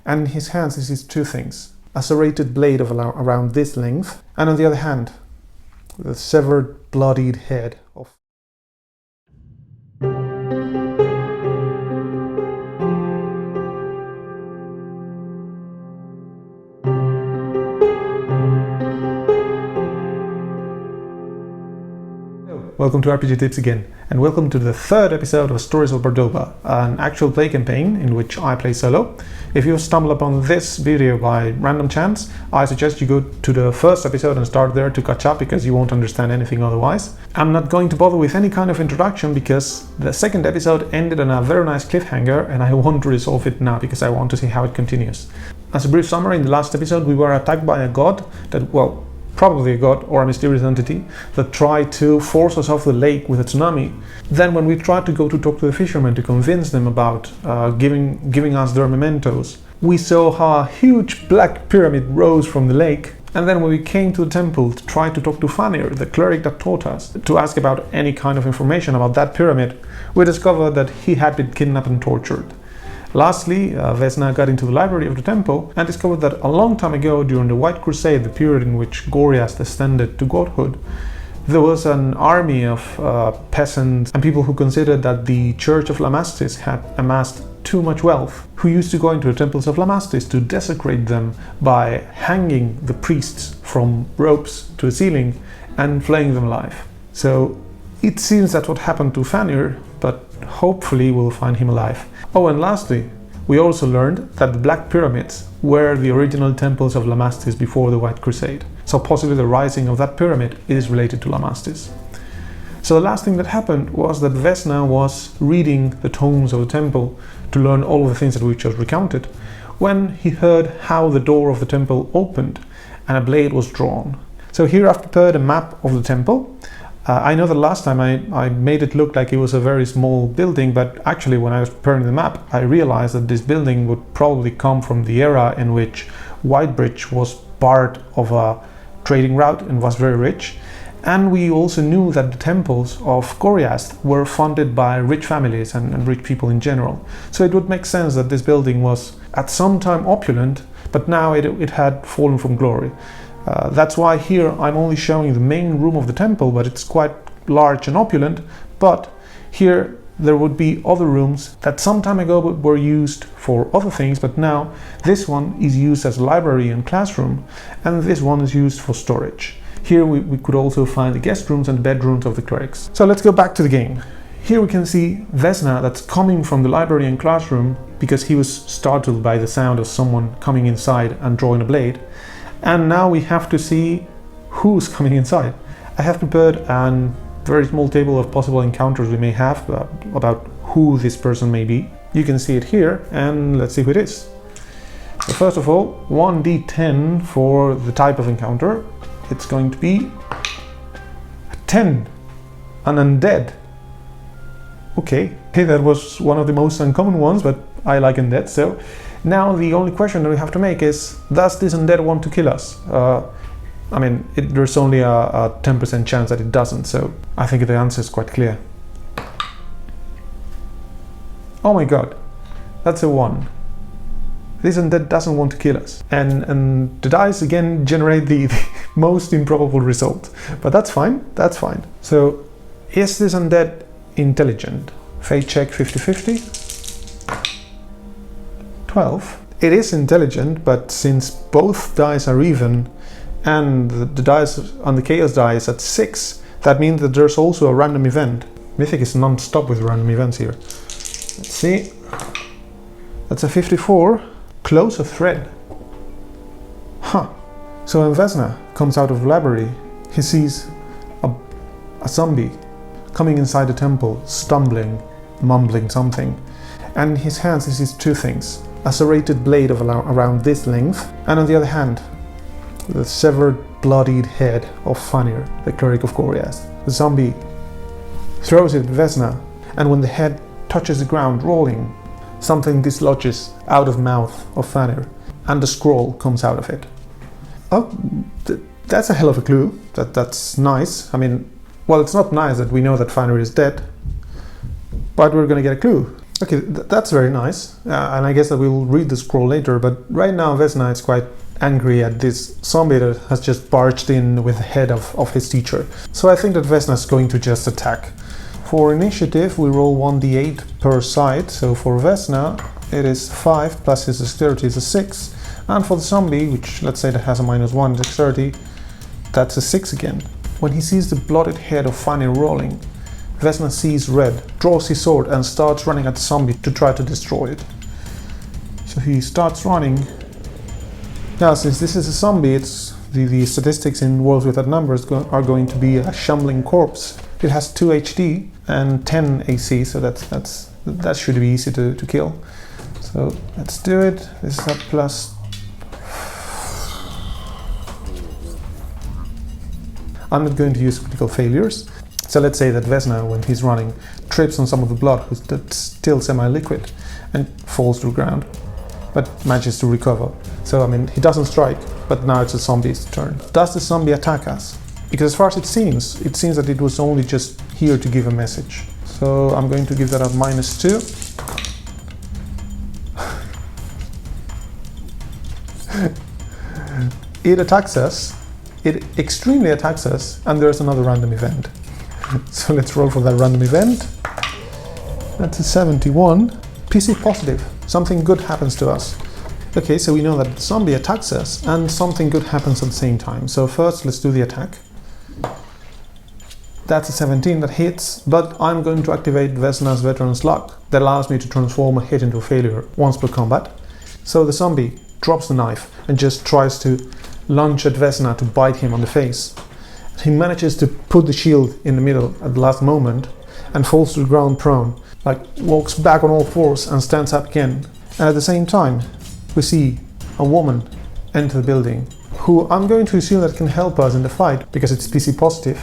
And in his hands he sees two things: a serrated blade of around this length, and on the other hand, the severed, bloodied head of... Welcome to RPG Tips again, and welcome to the third episode of Stories of Bardoba, an actual play campaign in which I play solo. If you stumble upon this video by random chance, I suggest you go to the first episode and start there to catch up, because you won't understand anything otherwise. I'm not going to bother with any kind of introduction because the second episode ended on a very nice cliffhanger, and I want to resolve it now because I want to see how it continues. As a brief summary, in the last episode we were attacked by a god that, well, probably a god or a mysterious entity that tried to force us off the lake with a tsunami. Then when we tried to go to talk to the fishermen to convince them about giving us their mementos, we saw how a huge black pyramid rose from the lake. And then when we came to the temple to try to talk to Fanir, the cleric that taught us, to ask about any kind of information about that pyramid, we discovered that he had been kidnapped and tortured. Lastly, Vesna got into the library of the temple and discovered that a long time ago, during the White Crusade, the period in which Goriast ascended to godhood, there was an army of peasants and people who considered that the Church of Lamastis had amassed too much wealth, who used to go into the temples of Lamastis to desecrate them by hanging the priests from ropes to the ceiling and flaying them alive. So it seems that's what happened to Fanir, but hopefully we'll find him alive. Oh, and lastly, we also learned that the Black Pyramids were the original temples of Lamastis before the White Crusade. So possibly the rising of that pyramid is related to Lamastis. So the last thing that happened was that Vesna was reading the tomes of the temple to learn all of the things that we just recounted, when he heard how the door of the temple opened and a blade was drawn. So here I've prepared a map of the temple. I know that last time I made it look like it was a very small building, but actually when I was preparing the map, I realized that this building would probably come from the era in which Whitebridge was part of a trading route and was very rich. And we also knew that the temples of Goriast were funded by rich families and rich people in general. So it would make sense that this building was at some time opulent, but now it had fallen from glory. That's why here I'm only showing the main room of the temple, but it's quite large and opulent. But here there would be other rooms that some time ago were used for other things, but now this one is used as a library and classroom, and this one is used for storage. Here we could also find the guest rooms and bedrooms of the clerics. So let's go back to the game. Here we can see Vesna that's coming from the library and classroom because he was startled by the sound of someone coming inside and drawing a blade. And now we have to see who's coming inside. I have prepared a very small table of possible encounters we may have about who this person may be. You can see it here, and let's see who it is. So first of all, 1d10 for the type of encounter. It's going to be a 10, an undead. Okay, that was one of the most uncommon ones, but I like undead, so now the only question that we have to make is, does this undead want to kill us? I mean, there's only a 10% chance that it doesn't, so I think the answer is quite clear. Oh my god, that's a 1. This undead doesn't want to kill us. And the dice again generate the most improbable result. But that's fine, that's fine. So, is this undead intelligent? Fate check 50-50. 12. It is intelligent, but since both dice are even and the dice on the chaos die is at 6, that means that there's also a random event. Mythic is non-stop with random events here. Let's see. That's a 54. Close a thread. Huh. So when Vesna comes out of the library, he sees a zombie coming inside the temple, stumbling, mumbling something. And in his hands he sees two things: a serrated blade of around this length, and on the other hand, the severed, bloodied head of Fanir, the cleric of Goriast. The zombie throws it at Vesna, and when the head touches the ground, rolling, something dislodges out of the mouth of Fanir, and a scroll comes out of it. Oh, that's a hell of a clue. That's nice. I mean, well, it's not nice that we know that Fanir is dead, but we're gonna get a clue. Okay, that's very nice. And I guess that we'll read the scroll later, but right now Vesna is quite angry at this zombie that has just barged in with the head of his teacher. So I think that Vesna is going to just attack. For initiative, we roll 1d8 per side. So for Vesna, it is 5 plus his dexterity is a 6. And for the zombie, which let's say that has a -1 dexterity, that's a 6 again. When he sees the blooded head of Fanny rolling, Vesna sees red, draws his sword and starts running at the zombie to try to destroy it. So he starts running. Now, since this is a zombie, it's the statistics in Worlds Without Numbers are going to be a shambling corpse. It has 2 HD and 10 AC, so that should be easy to kill. So let's do it. This is a plus. I'm not going to use critical failures. So let's say that Vesna, when he's running, trips on some of the blood that's still semi-liquid and falls to the ground, but manages to recover. So, I mean, he doesn't strike, but now it's the zombie's turn. Does the zombie attack us? Because as far as it seems that it was only just here to give a message. So I'm going to give that a -2. It attacks us. It extremely attacks us, and there's another random event. So let's roll for that random event. That's a 71. PC positive. Something good happens to us. Okay, so we know that the zombie attacks us and something good happens at the same time. So first, let's do the attack. That's a 17 that hits, but I'm going to activate Vesna's Veteran's Luck. That allows me to transform a hit into a failure once per combat. So the zombie drops the knife and just tries to lunge at Vesna to bite him on the face. He manages to put the shield in the middle at the last moment and falls to the ground prone, like walks back on all fours and stands up again. And at the same time, we see a woman enter the building, who I'm going to assume that can help us in the fight because it's PC positive,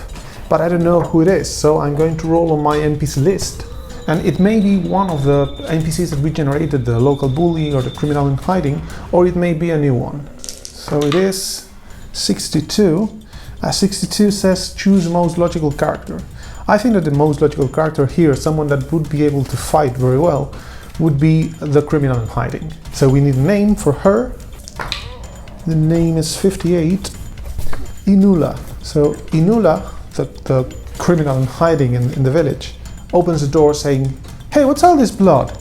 but I don't know who it is, so I'm going to roll on my NPC list. And it may be one of the NPCs that we generated, the local bully or the criminal in hiding, or it may be a new one. So it is 62. 62 says choose most logical character. I think that the most logical character here, someone that would be able to fight very well, would be the criminal in hiding. So we need a name for her. The name is 58, Inola. So Inola, the criminal in hiding in the village, opens the door saying, "Hey, what's all this blood?"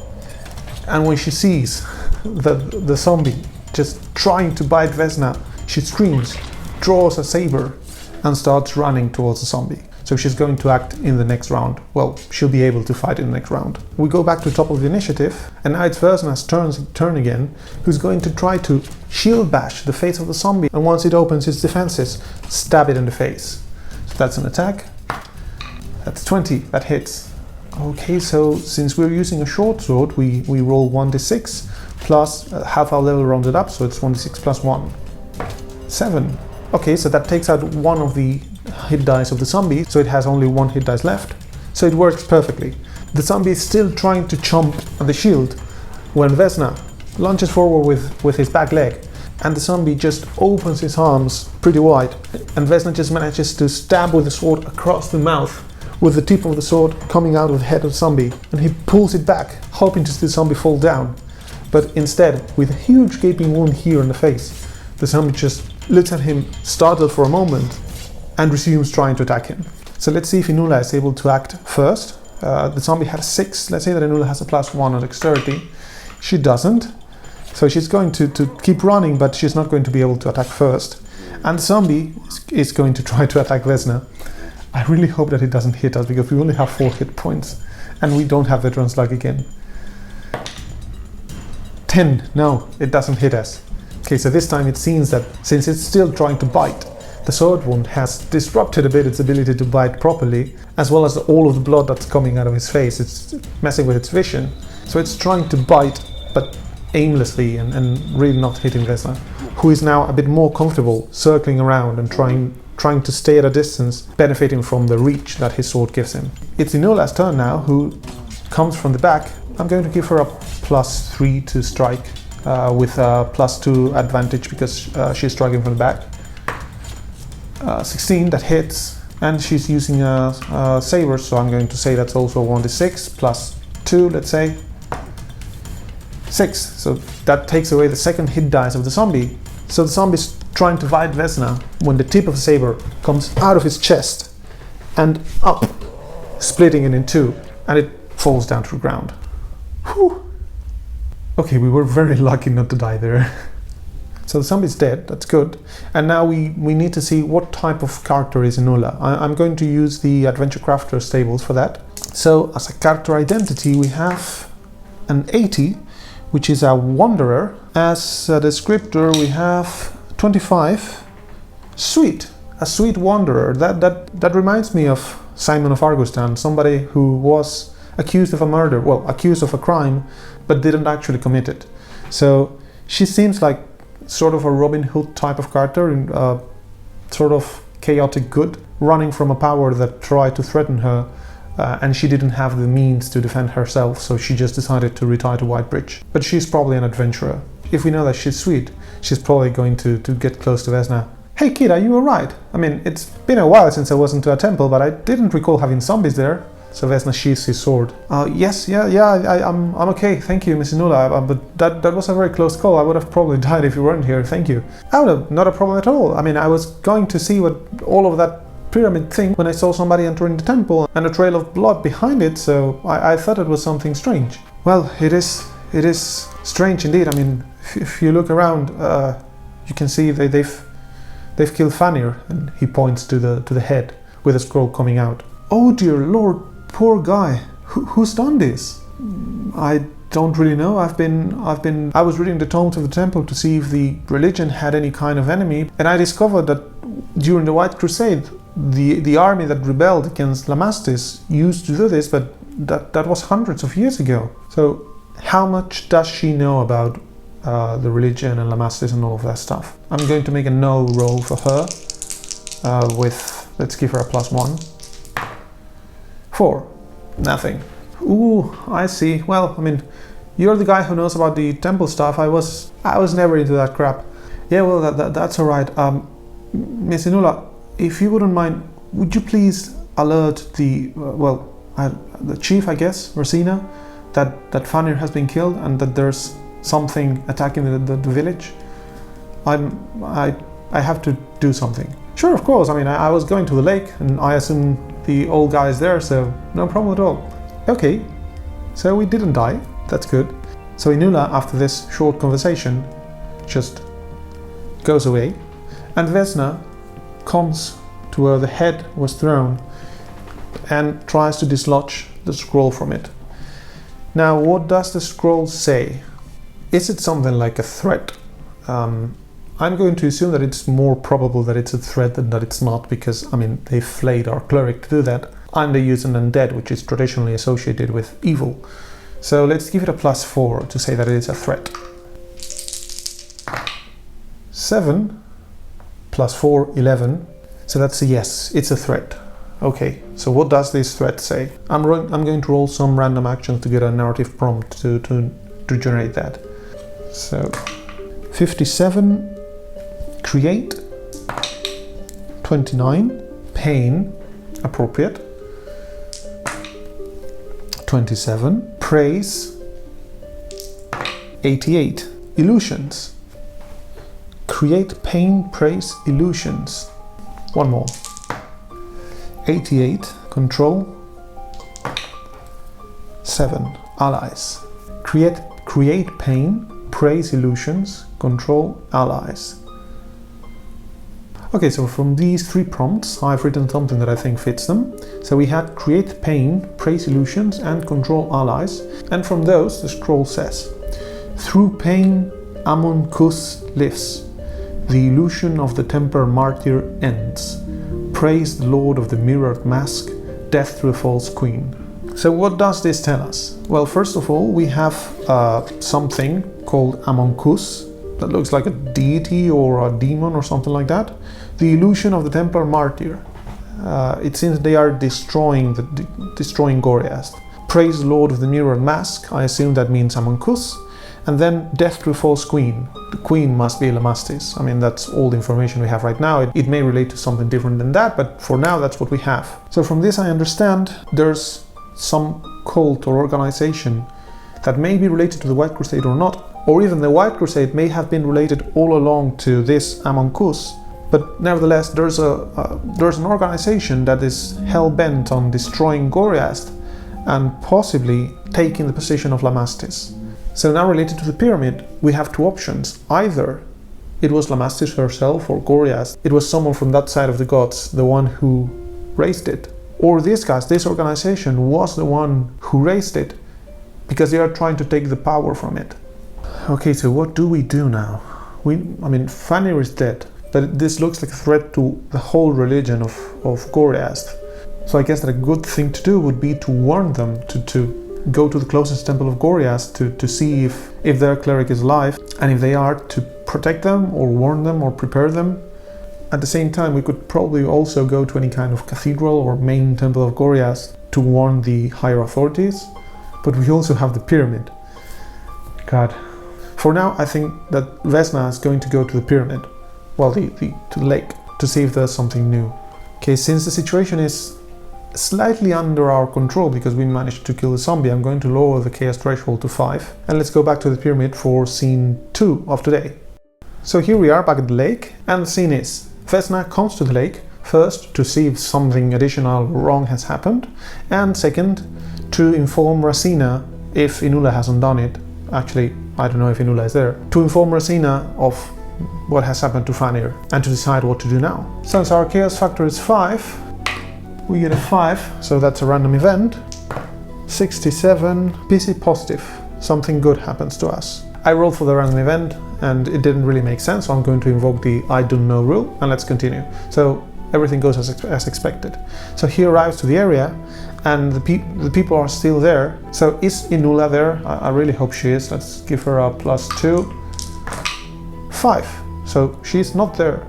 And when she sees the zombie just trying to bite Vesna, she screams, draws a saber, and starts running towards the zombie. So she's going to act in the next round. Well, she'll be able to fight in the next round. We go back to the top of the initiative, and now it's Vesna's turn again, who's going to try to shield bash the face of the zombie, and once it opens its defenses, stab it in the face. So that's an attack. That's 20, that hits. Okay, so since we're using a short sword, we roll 1d6 plus half our level rounded up, so it's 1d6 plus 1. 7. Okay, so that takes out one of the hit dice of the zombie, so it has only 1 hit dice left. So it works perfectly. The zombie is still trying to chomp at the shield when Vesna lunges forward with his back leg, and the zombie just opens his arms pretty wide, and Vesna just manages to stab with the sword across the mouth, with the tip of the sword coming out of the head of the zombie, and he pulls it back, hoping to see the zombie fall down. But instead, with a huge gaping wound here in the face, the zombie just looks at him, startled for a moment, and resumes trying to attack him. So let's see if Inola is able to act first. The zombie had a 6. Let's say that Inola has a +1 on dexterity. She doesn't. So she's going to keep running, but she's not going to be able to attack first. And the zombie is going to try to attack Vesna. I really hope that it doesn't hit us, because we only have 4 hit points. And we don't have Veteran's Luck again. 10. No, it doesn't hit us. Okay, so this time it seems that since it's still trying to bite, the sword wound has disrupted a bit its ability to bite properly, as well as all of the blood that's coming out of his face. It's messing with its vision. So it's trying to bite, but aimlessly and really not hitting Vesna, who is now a bit more comfortable circling around and trying to stay at a distance, benefiting from the reach that his sword gives him. It's Inola's turn now, who comes from the back. I'm going to give her a +3 to strike, with a +2 advantage because she's striking from the back. 16, that hits, and she's using a saber, so I'm going to say that's also 1d6 +2, let's say. 6. So that takes away the second hit dice of the zombie. So the zombie's trying to fight Vesna when the tip of the saber comes out of his chest and up, splitting it in two, and it falls down to the ground. Whew. Okay, we were very lucky not to die there. So the zombie's dead, that's good. And now we need to see what type of character is Inola. I'm going to use the Adventure Crafter's tables for that. So as a character identity, we have an 80, which is a wanderer. As a descriptor, we have 25. Sweet, a sweet wanderer. That reminds me of Simon of Argustan, somebody who was accused of a murder, well, accused of a crime, but didn't actually commit it. So she seems like sort of a Robin Hood type of character, sort of chaotic good, running from a power that tried to threaten her, and she didn't have the means to defend herself, so she just decided to retire to Whitebridge. But she's probably an adventurer. If we know that she's sweet, she's probably going to get close to Vesna. Hey kid, are you alright? I mean, it's been a while since I was into a temple, but I didn't recall having zombies there. So Vesna sheathes his sword. Yes, I'm okay, thank you, Miss Inola, but that was a very close call. I would have probably died if you weren't here, thank you. Oh no, not a problem at all. I mean, I was going to see what all of that pyramid thing when I saw somebody entering the temple and a trail of blood behind it, so I thought it was something strange. Well, it is strange indeed. I mean, if you look around, you can see they've killed Fanir, and he points to the head with a scroll coming out. Oh dear lord, poor guy. Who's done this? I don't really know. I was reading the tomes of the temple to see if the religion had any kind of enemy, and I discovered that during the White Crusade, the army that rebelled against Lamastis used to do this, but that was hundreds of years ago. So how much does she know about the religion and Lamastis and all of that stuff? I'm going to make a no roll for her with, let's give her a +1. 4. Nothing. Ooh, I see. Well, I mean, you're the guy who knows about the temple stuff. I was never into that crap. Yeah, well, that's all right. Miss Inola, if you wouldn't mind, would you please alert the the chief, I guess, Rosina, that Fanir has been killed and that there's something attacking the village? I have to do something. Sure, of course. I mean, I was going to the lake, and I assume the old guy is there, so no problem at all. Okay, so we didn't die. That's good. So Inola, after this short conversation, just goes away, and Vesna comes to where the head was thrown and tries to dislodge the scroll from it. Now, what does the scroll say? Is it something like a threat? I'm going to assume that it's more probable that it's a threat than that it's not, because, I mean, they flayed our cleric to do that, and they use an undead, which is traditionally associated with evil. So let's give it a +4 to say that it is a threat. 7 +4, 11. So that's a yes, it's a threat. Okay, so what does this threat say? I'm going to roll some random actions to get a narrative prompt to generate that. So 57, create, 29, pain, appropriate, 27, praise, 88, illusions, create, pain, praise, illusions, one more, 88, control, 7, allies, create pain, praise, illusions, control, allies. Okay, so from these 3 prompts, I've written something that I think fits them. So we had create pain, praise illusions, and control allies. And from those, the scroll says, through pain, Amon Kus lives. The illusion of the temper martyr ends. Praise the Lord of the mirrored mask, death to the false queen. So what does this tell us? Well, first of all, we have something called Amon Kus, that looks like a deity or a demon or something like that. The illusion of the Templar Martyr. It seems they are destroying Goriast. Praise the Lord of the Mirrored Mask. I assume that means Amonkus. And then death to a false queen. The queen must be Lamastis. I mean, that's all the information we have right now. It may relate to something different than that, but for now that's what we have. So from this I understand there's some cult or organization that may be related to the White Crusade or not, or even the White Crusade may have been related all along to this Amonkus. But nevertheless, there's an organization that is hell-bent on destroying Goriath and possibly taking the position of Lamastis. So now related to the pyramid, we have two options. Either it was Lamastis herself or Goriath, it was someone from that side of the gods, the one who raised it. Or these guys, this organization was the one who raised it, because they are trying to take the power from it. Okay, so what do we do now? Fanir is dead, but this looks like a threat to the whole religion of Goriath. So I guess that a good thing to do would be to warn them to go to the closest temple of Goriath to see if their cleric is alive, and if they are, to protect them or warn them or prepare them. At the same time, we could probably also go to any kind of cathedral or main temple of Goriath to warn the higher authorities, but we also have the pyramid. God. For now, I think that Vesna is going to go to the pyramid, well, to the lake, to see if there's something new. Okay, since the situation is slightly under our control because we managed to kill the zombie, I'm going to lower the chaos threshold to 5, and let's go back to the pyramid for scene 2 of today. So here we are back at the lake, and the scene is Vesna comes to the lake, first to see if something additional wrong has happened, and second to inform Racina if Inola hasn't done it. Actually, I don't know if Inola is there. To inform Racina of what has happened to Fanir and to decide what to do now. Since our chaos factor is 5, we get a 5, so that's a random event. 67, PC positive, something good happens to us. I rolled for the random event and it didn't really make sense, so I'm going to invoke the I don't know rule, and let's continue. So everything goes as expected. So he arrives to the area and the people are still there. So is Inola there? I really hope she is. Let's give her a +2. 5. So she's not there.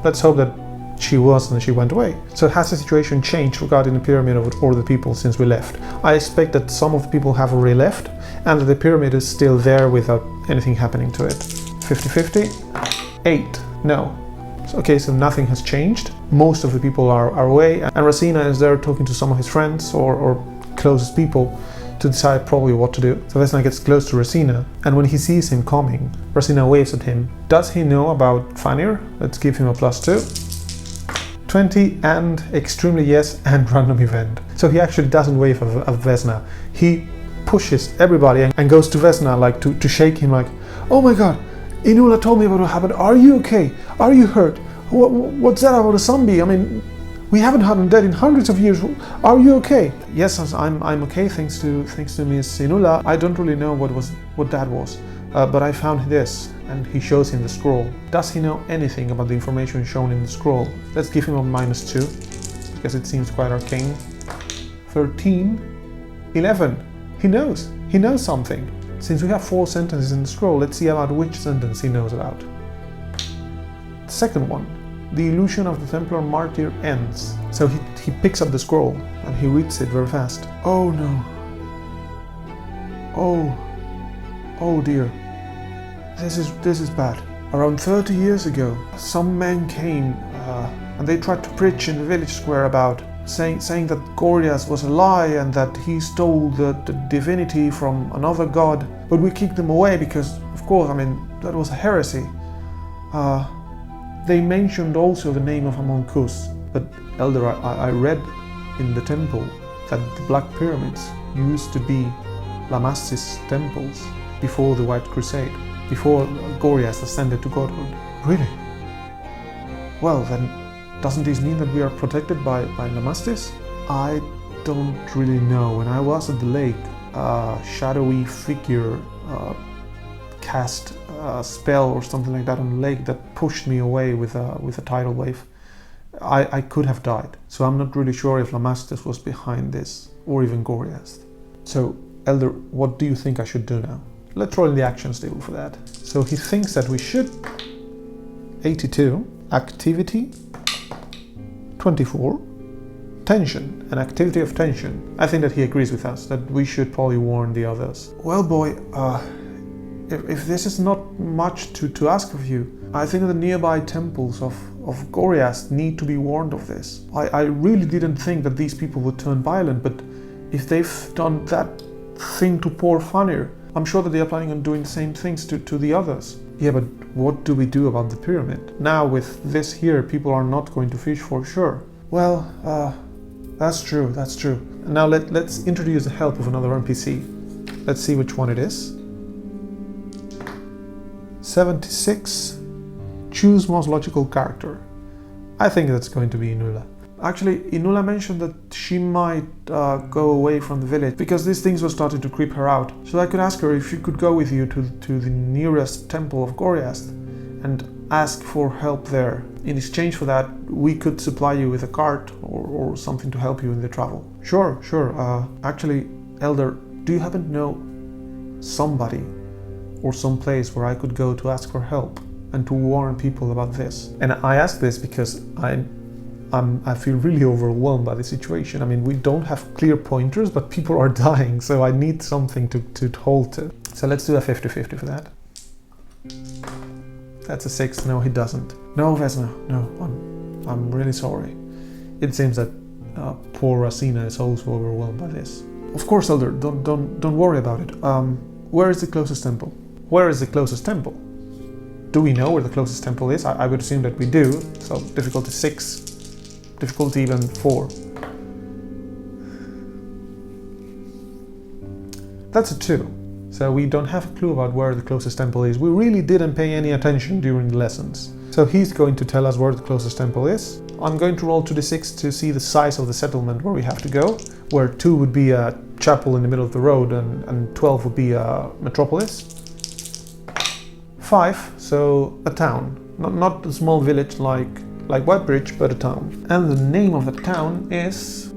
Let's hope that she was and she went away. So has the situation changed regarding the pyramid or the people since we left? I expect that some of the people have already left and that the pyramid is still there without anything happening to it. 50-50. 8. No. Okay, so nothing has changed. Most of the people are away, and Racina is there talking to some of his friends or closest people to decide probably what to do. So Vesna gets close to Racina, and when he sees him coming, Racina waves at him. Does he know about Fanir? Let's give him a +2. 20 and extremely yes and random event. So he actually doesn't wave at Vesna. He pushes everybody and goes to Vesna like to shake him like, oh my god, Inola told me about what happened. Are you okay? Are you hurt? What's that about a zombie? I mean, we haven't had undead in hundreds of years. Are you okay? Yes, I'm okay thanks to Miss Inola. I don't really know what that was, but I found this, and he shows him the scroll. Does he know anything about the information shown in the scroll? Let's give him a -2 because it seems quite arcane. 13, 11. He knows something. Since we have 4 sentences in the scroll, let's see about which sentence he knows about. Second one. The illusion of the Templar martyr ends. So he picks up the scroll and he reads it very fast. Oh no. Oh dear. This is bad. Around 30 years ago, some men came and they tried to preach in the village square about saying that Goriath was a lie and that he stole the divinity from another god. But we kicked them away because, of course, I mean, that was a heresy. They mentioned also the name of Amonkus, but Elder, I read in the temple that the Black Pyramids used to be Lamastis temples before the White Crusade, before Goriath ascended to godhood. Really? Well, then, doesn't this mean that we are protected by Lamastis? I don't really know. When I was at the lake, a shadowy figure cast a spell or something like that on the lake that pushed me away with a tidal wave. I could have died, so I'm not really sure if Lamastis was behind this, or even Goriath. So, Elder, what do you think I should do now? Let's roll in the actions table for that. So he thinks that we should... 82, activity, 24, tension, an activity of tension. I think that he agrees with us, that we should probably warn the others. Well, boy, if this is not much to ask of you, I think the nearby temples of Goriath need to be warned of this. I really didn't think that these people would turn violent, but if they've done that thing to poor Fanir. I'm sure that they are planning on doing the same things to the others. Yeah, but what do we do about the pyramid? Now with this here, people are not going to fish for sure. Well, that's true. Now let's introduce the help of another NPC. Let's see which one it is. 76. Choose most logical character. I think that's going to be Inola. Actually, Inola mentioned that she might go away from the village because these things were starting to creep her out. So I could ask her if she could go with you to the nearest temple of Goriast and ask for help there. In exchange for that, we could supply you with a cart or something to help you in the travel. Sure. Actually, Elder, do you happen to know somebody or some place where I could go to ask for help and to warn people about this? And I ask this because I feel really overwhelmed by the situation. I mean, we don't have clear pointers, but people are dying, so I need something to hold to. So let's do a 50-50 for that. That's a 6. No, he doesn't. No, Vesna. No, I'm really sorry. It seems that poor Racina is also overwhelmed by this. Of course, Elder. Don't worry about it. Where is the closest temple? Where is the closest temple? Do we know where the closest temple is? I would assume that we do. So difficulty 6, difficulty even 4. That's a 2. So we don't have a clue about where the closest temple is. We really didn't pay any attention during the lessons. So he's going to tell us where the closest temple is. I'm going to roll 2d6 to see the size of the settlement where we have to go, where 2 would be a chapel in the middle of the road and 12 would be a metropolis. 5, so a town. Not a small village like Whitebridge, but a town. And the name of the town is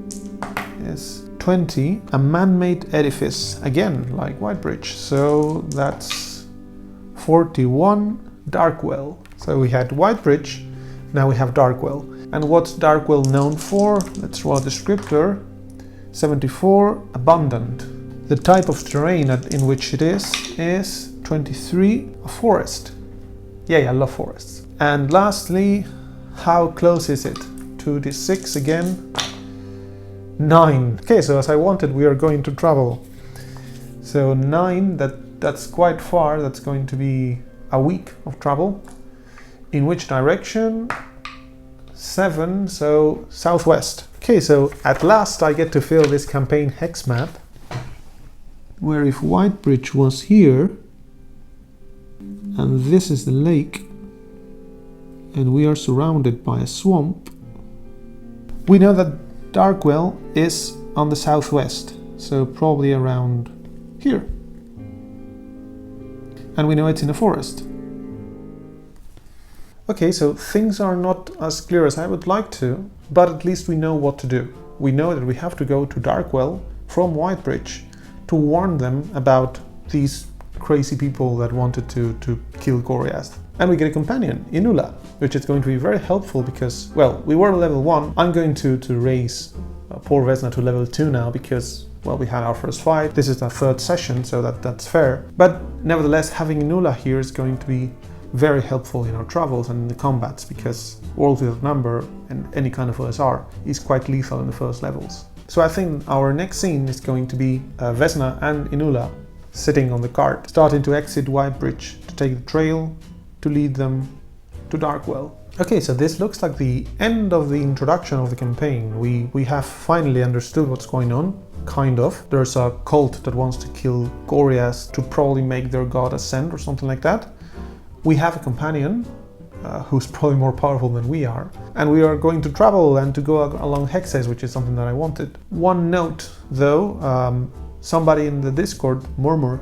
20, a man-made edifice, again like Whitebridge. So that's 41, Darkwell. So we had Whitebridge, now we have Darkwell. And what's Darkwell known for? Let's roll a descriptor. 74, abundant. The type of terrain in which it is 23, a forest. Yeah, I love forests. And lastly, how close is it? 2d6 again. 9. Okay, so as I wanted, we are going to travel. So 9, that's quite far. That's going to be a week of travel. In which direction? 7, so southwest. Okay, so at last I get to fill this campaign hex map, where if Whitebridge was here, and this is the lake, and we are surrounded by a swamp, we know that Darkwell is on the southwest, so probably around here. And we know it's in a forest. Okay, so things are not as clear as I would like to, but at least we know what to do. We know that we have to go to Darkwell from Whitebridge to warn them about these crazy people that wanted to kill Goriast. And we get a companion, Inola, which is going to be very helpful because, well, we were level 1. I'm going to raise poor Vesna to level 2 now because, well, we had our first fight. This is our 3rd session, so that's fair. But nevertheless, having Inola here is going to be very helpful in our travels and in the combats because World Without Number and any kind of OSR is quite lethal in the first levels. So I think our next scene is going to be Vesna and Inola sitting on the cart, starting to exit Whitebridge to take the trail to lead them to Darkwell. Okay, so this looks like the end of the introduction of the campaign. We have finally understood what's going on, kind of. There's a cult that wants to kill Goriast to probably make their god ascend or something like that. We have a companion who's probably more powerful than we are, and we are going to travel and to go along hexes, which is something that I wanted. One note though, somebody in the Discord, Murmur,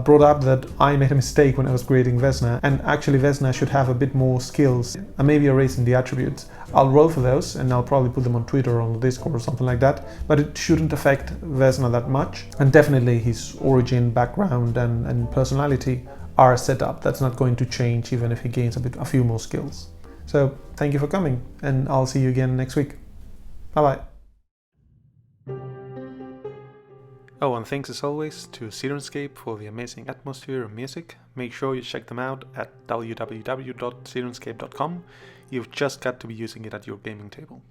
brought up that I made a mistake when I was creating Vesna, and actually Vesna should have a bit more skills and maybe a raise in the attributes. I'll roll for those and I'll probably put them on Twitter or on the Discord or something like that, but it shouldn't affect Vesna that much. And definitely his origin, background and personality are set up. That's not going to change even if he gains a few more skills. So thank you for coming, and I'll see you again next week. Bye bye. Oh, and thanks as always to Syrinscape for the amazing atmosphere and music. Make sure you check them out at www.syrinscape.com. You've just got to be using it at your gaming table.